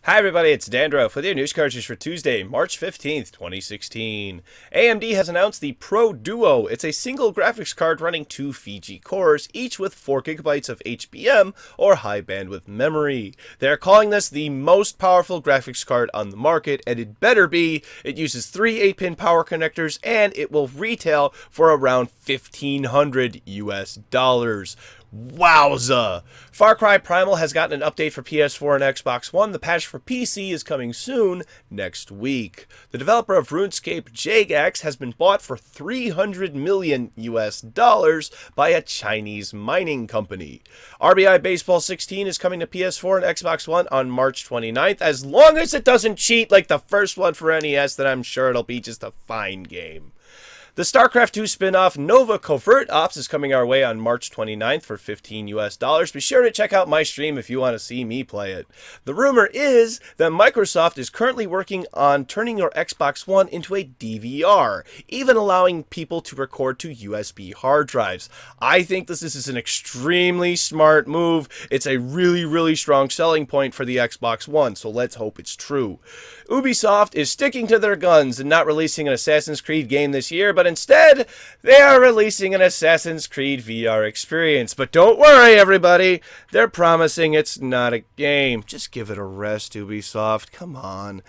Hi everybody, it's Dandruff with your news cartridge for Tuesday, March 15th, 2016. AMD has announced the Pro Duo. It's a single graphics card running 2 Fiji cores, each with 4GB of HBM or high bandwidth memory. They're calling this the most powerful graphics card on the market, and it better be. It uses 3 8-pin power connectors, and it will retail for around $1,500 US. Wowza! Far Cry Primal has gotten an update for PS4 and Xbox One. The patch for PC is coming soon, next week. The developer of RuneScape, Jagex, has been bought for $300 million US by a Chinese mining company. RBI Baseball 16 is coming to PS4 and Xbox One on March 29th. As long as it doesn't cheat like the first one for NES, then I'm sure it'll be just a fine game. The StarCraft 2 spin-off Nova Covert Ops is coming our way on March 29th for $15 US. Be sure to check out my stream if you want to see me play it. The rumor is that Microsoft is currently working on turning your Xbox One into a DVR, even allowing people to record to USB hard drives. I think this is an extremely smart move. It's a really strong selling point for the Xbox One, so let's hope it's true. Ubisoft is sticking to their guns and not releasing an Assassin's Creed game this year, but instead, they are releasing an Assassin's Creed VR experience. But don't worry, everybody. They're promising it's not a game. Just give it a rest, Ubisoft. Come on.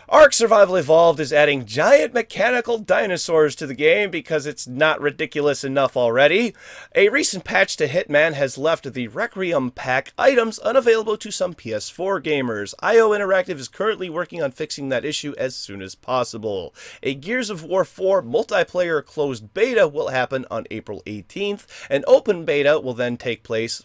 Ark Survival Evolved is adding giant mechanical dinosaurs to the game because it's not ridiculous enough already. A recent patch to Hitman has left the Requiem Pack items unavailable to some PS4 gamers. IO Interactive is currently working on fixing that issue as soon as possible. A Gears of War 4 multiplayer closed beta will happen on April 18th. An open beta will then take place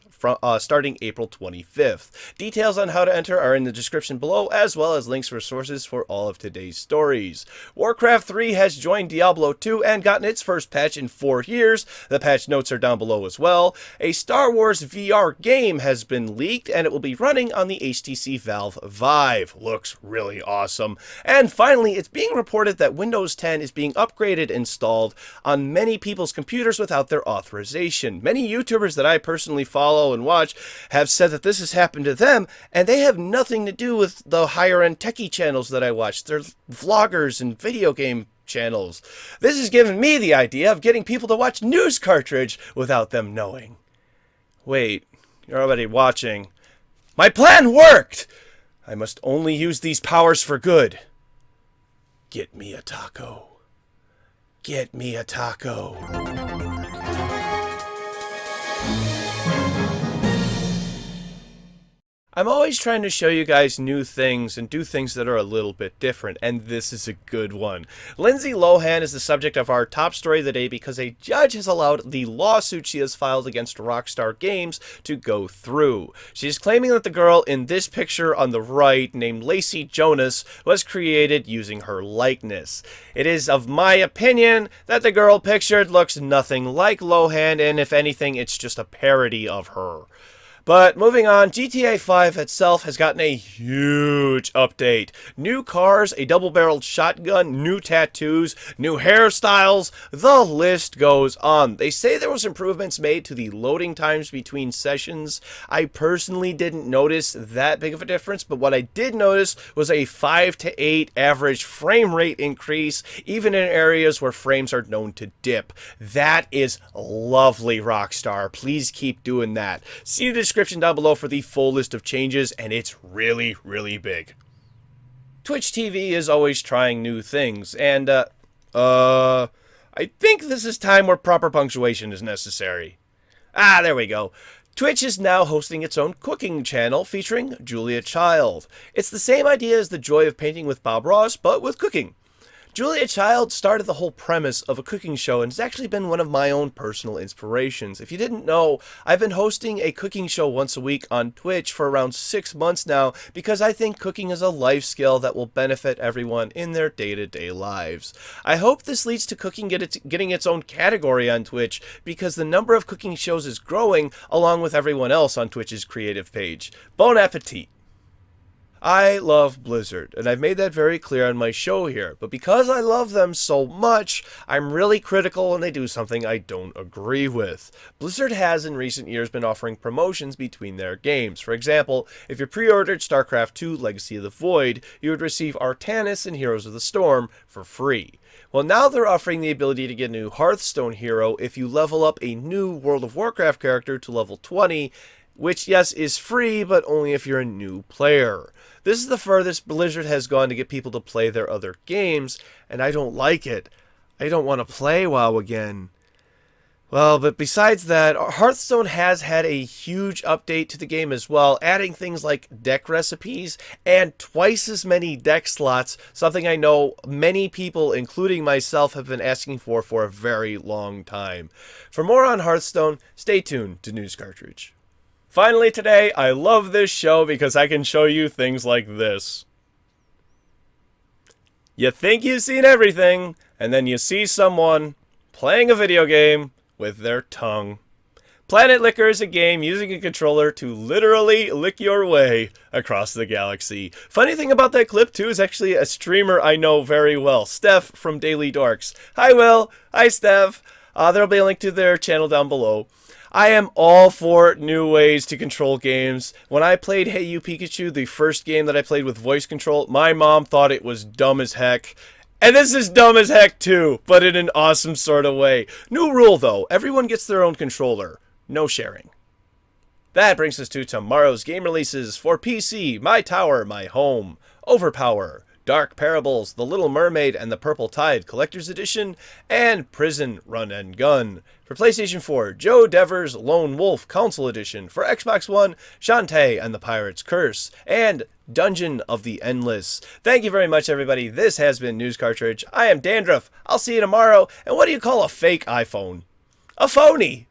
starting April 25th. Details on how to enter are in the description below, as well as links for sources for all of today's stories. Warcraft 3 has joined Diablo 2 and gotten its first patch in 4 years. The patch notes are down below as well. A Star Wars VR game has been leaked, and it will be running on the HTC Valve Vive. Looks really awesome. And finally, it's being reported that Windows 10 is being upgraded and installed on many people's computers without their authorization. Many YouTubers that I personally follow and watch have said that this has happened to them, and they have nothing to do with the higher-end techie channels that I watch. They're vloggers and video game channels. This has given me the idea of getting people to watch News Cartridge without them knowing. Wait, you're already watching. My plan worked! I must only use these powers for good. Get me a taco. Get me a taco. I'm always trying to show you guys new things and do things that are a little bit different, and this is a good one. Lindsay Lohan is the subject of our top story of the day because a judge has allowed the lawsuit she has filed against Rockstar Games to go through. She is claiming that the girl in this picture on the right, named Lacey Jonas, was created using her likeness. It is of my opinion that the girl pictured looks nothing like Lohan, and if anything, it's just a parody of her. But moving on, GTA 5 itself has gotten a huge update. New cars, a double-barreled shotgun, new tattoos, new hairstyles, the list goes on. They say there was improvements made to the loading times between sessions. I personally didn't notice that big of a difference, but what I did notice was a 5 to 8 average frame rate increase, even in areas where frames are known to dip. That is lovely, Rockstar. Please keep doing that. See the description down below for the full list of changes, and it's really big. Twitch TV is always trying new things, and I think this is time where proper punctuation is necessary. There we go. Twitch is now hosting its own cooking channel featuring Julia Child. It's the same idea as the Joy of Painting with Bob Ross, but with cooking. Julia Child started the whole premise of a cooking show and has actually been one of my own personal inspirations. If you didn't know, I've been hosting a cooking show once a week on Twitch for around 6 months now because I think cooking is a life skill that will benefit everyone in their day-to-day lives. I hope this leads to cooking getting its own category on Twitch because the number of cooking shows is growing along with everyone else on Twitch's creative page. Bon appetit! I love Blizzard, and I've made that very clear on my show here, but because I love them so much, I'm really critical when they do something I don't agree with. Blizzard has in recent years been offering promotions between their games. For example, if you pre-ordered StarCraft II Legacy of the Void, you would receive Artanis and Heroes of the Storm for free. Well, now they're offering the ability to get a new Hearthstone hero if you level up a new World of Warcraft character to level 20, which, yes, is free, but only if you're a new player. This is the furthest Blizzard has gone to get people to play their other games, and I don't like it. I don't want to play WoW again. Well, but besides that, Hearthstone has had a huge update to the game as well, adding things like deck recipes and twice as many deck slots, something I know many people, including myself, have been asking for a very long time. For more on Hearthstone, stay tuned to News Cartridge. Finally today, I love this show because I can show you things like this. You think you've seen everything, and then you see someone playing a video game with their tongue. Planet Licker is a game using a controller to literally lick your way across the galaxy. Funny thing about that clip too is actually a streamer I know very well, Steph from Daily Dorks. Hi Will, hi Steph. There'll be a link to their channel down below. I am all for new ways to control games. When I played Hey You Pikachu, the first game that I played with voice control, my mom thought it was dumb as heck. And this is dumb as heck too, but in an awesome sort of way. New rule though, everyone gets their own controller. No sharing. That brings us to tomorrow's game releases for PC, My Tower, My Home, Overpower, Dark Parables, The Little Mermaid and the Purple Tide Collector's Edition, and Prison Run and Gun. For PlayStation 4, Joe Devers' Lone Wolf Council Edition. For Xbox One, Shantae and the Pirate's Curse, and Dungeon of the Endless. Thank you very much, everybody. This has been News Cartridge. I am Dandruff. I'll see you tomorrow. And what do you call a fake iPhone? A phony!